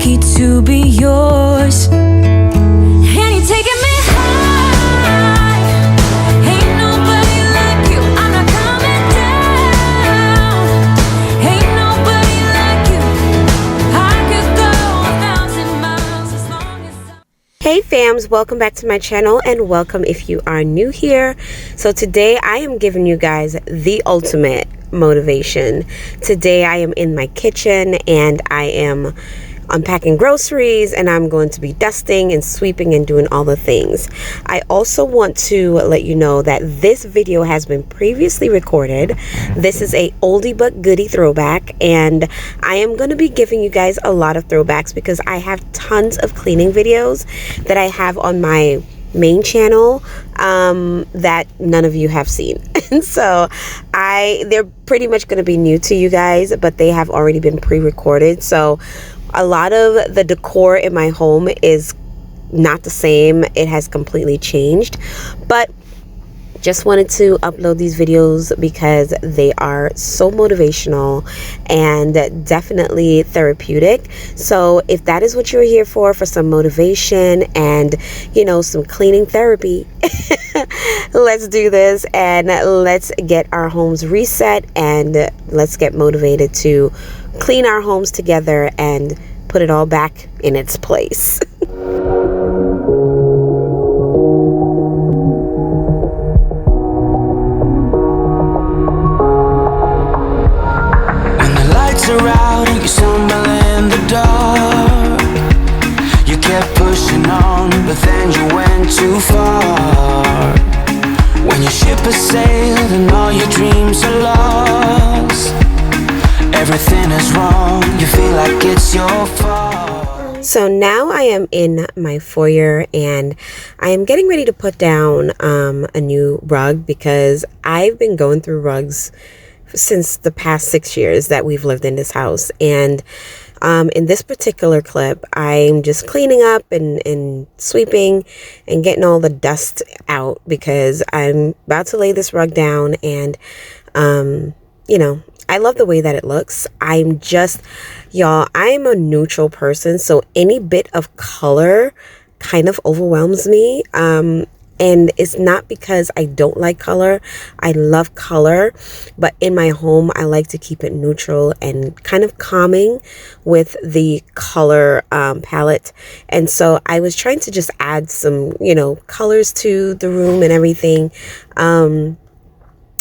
lucky to be yours. And you're taking me high. Ain't nobody like you. I'm not coming down. Ain't nobody like you. I could go 1,000 miles as long as Hey fams, welcome back to my channel and welcome if you are new here. So today I am giving you guys the ultimate motivation. Today I am in my kitchen and I am unpacking groceries and I'm going to be dusting and sweeping and doing all the things. I also want to let you know that this video has been previously recorded. This is a oldie but goodie throwback, and I am going to be giving you guys a lot of throwbacks because I have tons of cleaning videos that I have on my main channel that none of you have seen. And so they're pretty much going to be new to you guys, but they have already been pre-recorded. So a lot of the decor in my home is not the same. It has completely changed, but just wanted to upload these videos because they are so motivational and definitely therapeutic. So if that is what you're here for some motivation and, you know, some cleaning therapy, let's do this and let's get our homes reset and let's get motivated to clean our homes together and put it all back in its place. Are out and you stumble in the dark. You kept pushing on, but then you went too far. When your ship has sailed and all your dreams are lost, everything is wrong, you feel like it's your fault. So now I am in my foyer and I am getting ready to put down a new rug because I've been going through rugs since the past 6 years that we've lived in this house. And in this particular clip, I'm just cleaning up and sweeping and getting all the dust out because I'm about to lay this rug down. And you know, I love the way that it looks. Y'all, I'm a neutral person, so any bit of color kind of overwhelms me. And it's not because I don't like color. I love color, but in my home, I like to keep it neutral and kind of calming with the color palette. And so I was trying to just add some, you know, colors to the room and everything. And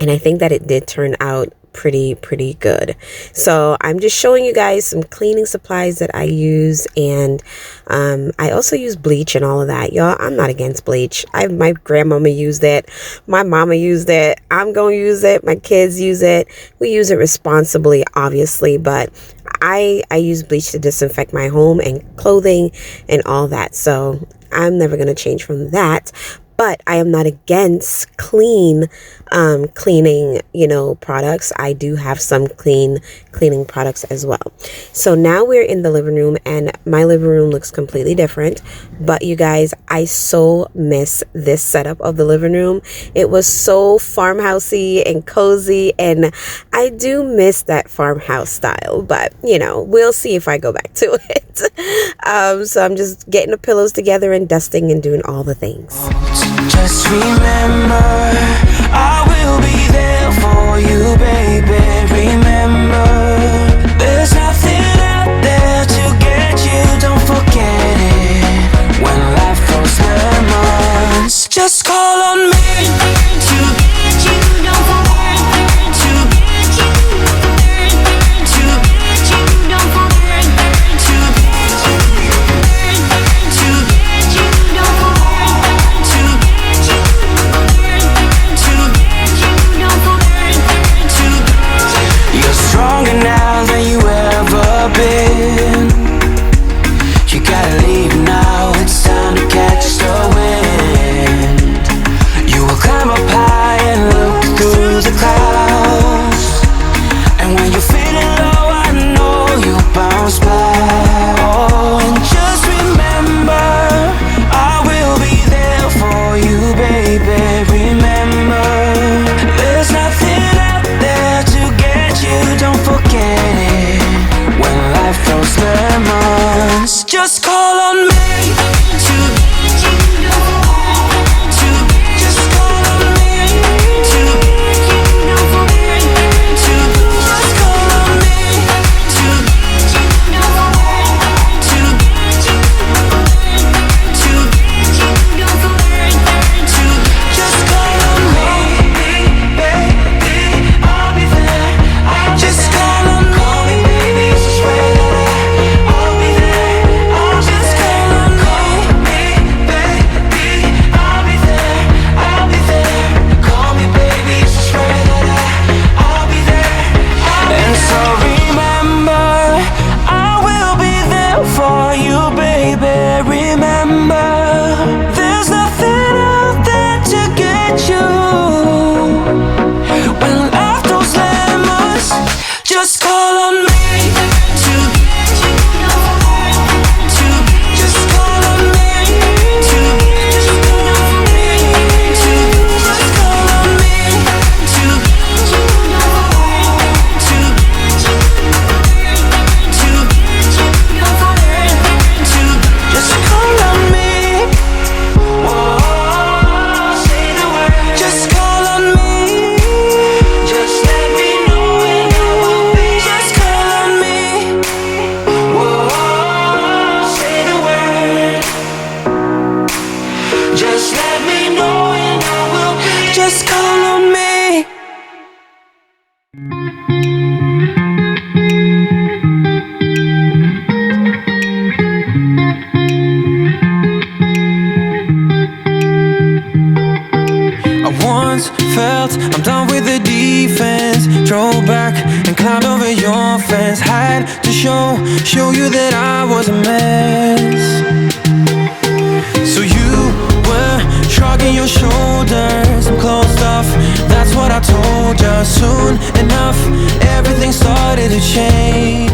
I think that it did turn out pretty good. So I'm just showing you guys some cleaning supplies that I use, and I also use bleach and all of that. Y'all, I'm not against bleach. My grandmama used it, my mama used it, I'm gonna use it, my kids use it. We use it responsibly, obviously, but I use bleach to disinfect my home and clothing and all that. So I'm never gonna change from that. But I am not against cleaning, you know, products. I do have some cleaning products as well. So now we're in the living room and my living room looks completely different. But you guys, I so miss this setup of the living room. It was so farmhousey and cozy, and I do miss that farmhouse style. But, you know, we'll see if I go back to it. So I'm just getting the pillows together and dusting and doing all the things. Just remember, I will be there for you, baby. Remember, there's nothing out there to get you. Don't forget it. When life throws lemons, just call on me to get you. Don't forget to get you. To get you. Don't forget to get you. To get you. Don't forget to get you. To get you. Don't forget to get you. You're strong enough. Just call on me to get you to just call on me to get you to just call on me to get you to get you to get you to just call on me, baby, I'll be there. Just call on me, baby, I swear that I'll be there. I'll just call on me, baby, I'll be there. I'll be there. Call me, baby, I swear that I'll be there. And so remember, I will be there for you, baby. Remember, there's nothing out there to get you. When life throws lemons, just call on me to get you to just call on me to just call on me to just call on me to get you to get you to get you to just call on me. Whoa, say the word. Just call on me. Just let me know and I will be. Just call on me. Whoa, say the word. Just let me know and I will be. Just call on me. I once felt I'm done with the defense. Drove back and climbed over your fence. Had to show you that I was a mess. So you were shrugging your shoulders and closed off. That's what I told you. Soon enough, everything started to change.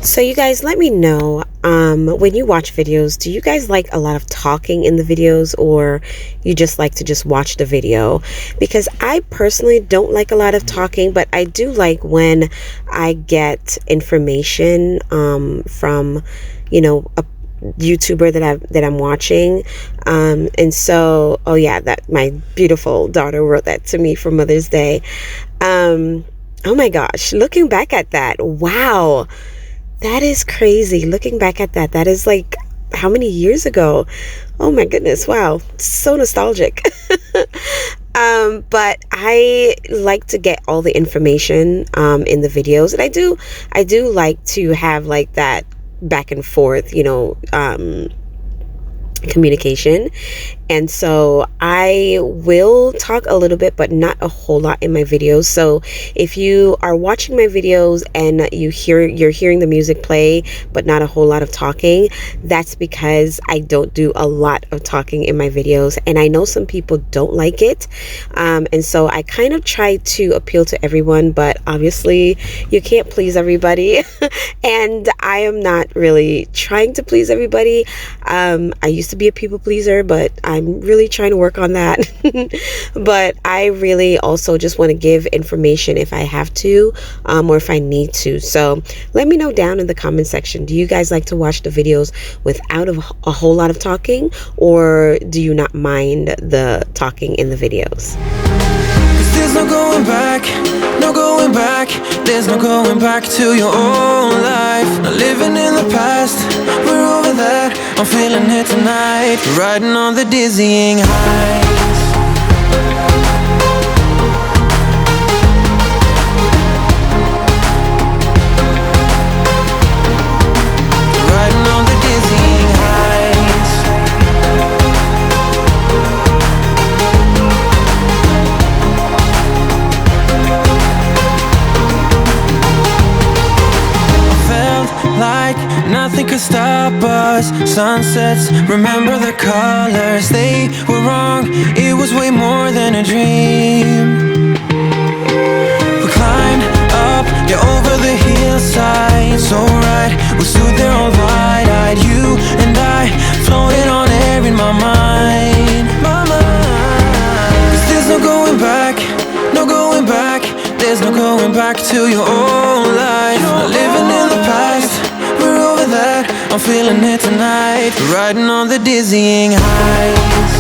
So you guys, let me know, when you watch videos, do you guys like a lot of talking in the videos, or you just like to just watch the video? Because I personally don't like a lot of talking, but I do like when I get information from, you know, a YouTuber that I'm watching, and so, oh yeah, that my beautiful daughter wrote that to me for Mother's Day. Oh my gosh, looking back at that, wow, that is crazy. Looking back at that, that is like how many years ago? Oh my goodness, wow, so nostalgic. But I like to get all the information in the videos, and I do like to have like that back and forth, you know, communication. And so I will talk a little bit, but not a whole lot in my videos. So if you are watching my videos and you're hearing the music play, but not a whole lot of talking, that's because I don't do a lot of talking in my videos. And I know some people don't like it. And so I kind of try to appeal to everyone, but obviously you can't please everybody. And I am not really trying to please everybody. I used to be a people pleaser, but I'm really trying to work on that. But I really also just want to give information if I have to, or if I need to. So let me know down in the comment section, do you guys like to watch the videos without a whole lot of talking, or do you not mind the talking in the videos? 'Cause there's no going back, no going back. There's no going back to your old life. Not living in the past, we're over that. I'm feeling it tonight, riding on the dizzying heights. Riding on the dizzying heights. Felt like nothing could stop us. Sunsets, remember the colors. They were wrong, it was way more than a dream. We climbed up, yeah, over the hillside. So right, we stood there all wide-eyed. You and I floated on air in my mind, my mind. 'Cause there's no going back, no going back. There's no going back to your old life. Not living in the past, we're over that. I'm feeling it tonight, riding on the dizzying highs.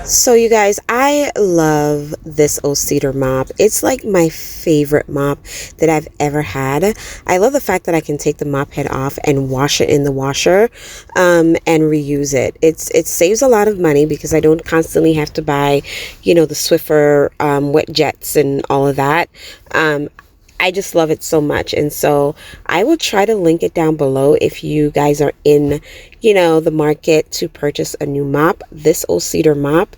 So you guys, I love this old cedar mop. It's like my favorite mop that I've ever had. I love the fact that I can take the mop head off and wash it in the washer and reuse it. It saves a lot of money because I don't constantly have to buy, you know, the Swiffer wet jets and all of that. I just love it so much. And so I will try to link it down below if you guys are in, you know, the market to purchase a new mop. This old cedar mop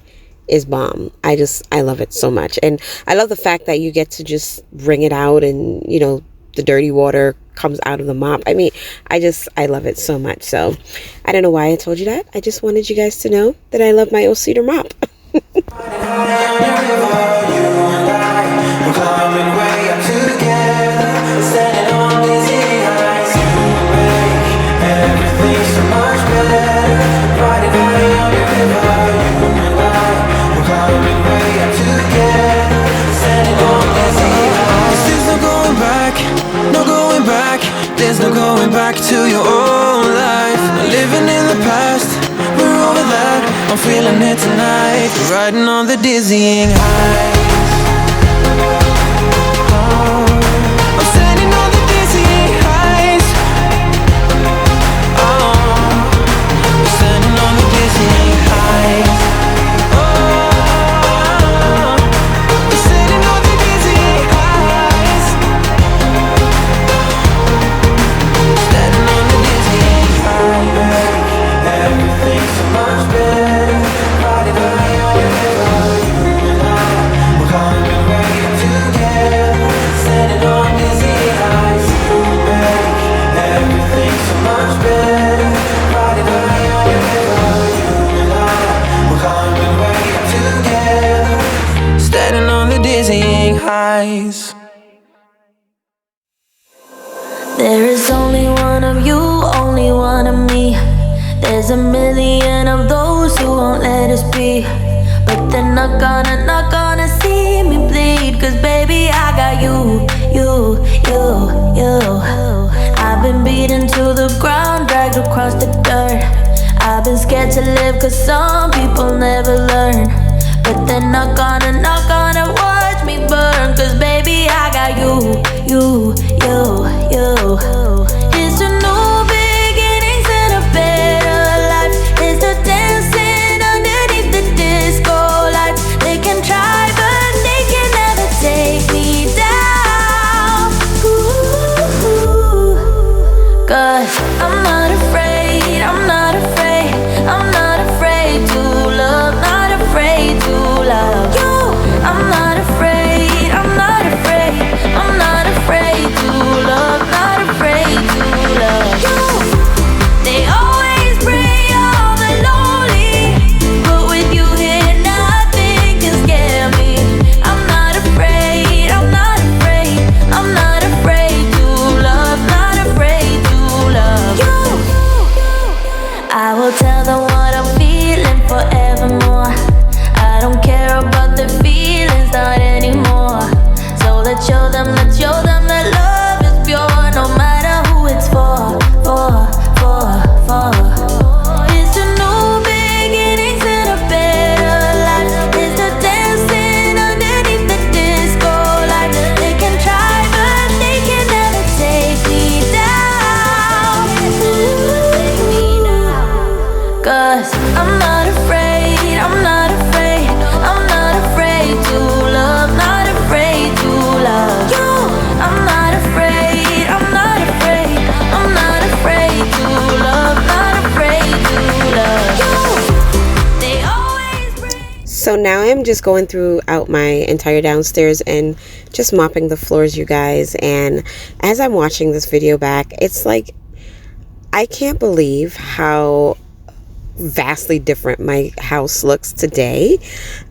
is bomb. I love it so much. And I love the fact that you get to just wring it out and, you know, the dirty water comes out of the mop. I mean, I love it so much. So I don't know why I told you that. I just wanted you guys to know that I love my old cedar mop. There's no going back to your old life. No living in the past, we're over that. I'm feeling it tonight, riding on the dizzying highs. I'm standing on the dizzying highs. I'm standing on the dizzying highs. I'm standing on the dizzying highs. Standing on the dizzying highway, everything's so much better. Riding high on the river, you and I, we're coming way up together. Standing on dizzy highs, you make everything so much better. Riding high on the river, you and I, we're coming way up together. Standing on the dizzying highs. There is only one of you, only one of me. There's a million of those who won't let us be. But they're not gonna see me bleed. Cause baby, I got you. I've been beaten to the ground, dragged across the dirt. I've been scared to live cause some people never learn. But they're not gonna watch me burn. Cause baby, I got you. It's a new beginnings and a better life. It's the dancing underneath the disco lights. They can try but they can never take me down. Cause I'm not afraid, I'm not afraid, I'm not afraid to love, not afraid to love you. I'm not afraid, I'm not afraid, I'm not afraid to love, not afraid to love you. They always bring all the lonely, but with you here nothing can scare me. I'm not afraid, I'm not afraid, I'm not afraid to love, not afraid to love you. I will tell them what I'm feeling forevermore. I don't care about their feelings, not anymore. So let's show them that love is pure, no matter who it's for. It's a new beginnings and a better life. It's the dancing underneath the disco light. They can try but they can never take me down. Cause I'm not afraid, I'm not afraid, I'm not afraid to love, not afraid to love you. I'm not afraid, I'm not afraid, I'm not afraid to love, not afraid to love you. They always bring. So now I'm just going throughout my entire downstairs and just mopping the floors, you guys. And as I'm watching this video back, it's like, I can't believe how vastly different my house looks today.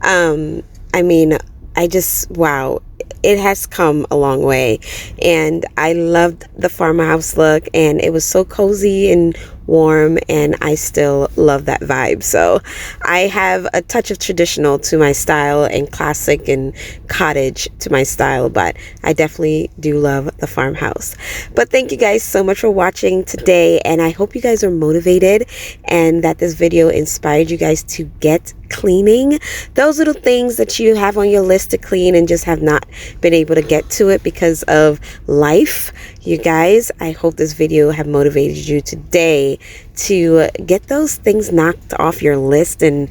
I mean, I just, wow, it has come a long way, and I loved the farmhouse look, and it was so cozy and warm, and I still love that vibe. So I have a touch of traditional to my style and classic and cottage to my style, but I definitely do love the farmhouse. But thank you guys so much for watching today, and I hope you guys are motivated and that this video inspired you guys to get cleaning those little things that you have on your list to clean and just have not been able to get to it because of life. You guys, I hope this video have motivated you today to get those things knocked off your list and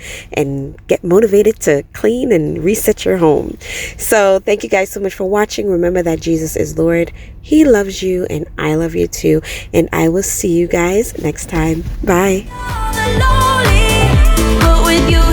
get motivated to clean and reset your home. So thank you guys so much for watching. Remember that Jesus is Lord. He loves you, and I love you too, and I will see you guys next time. Bye. Lonely, but with you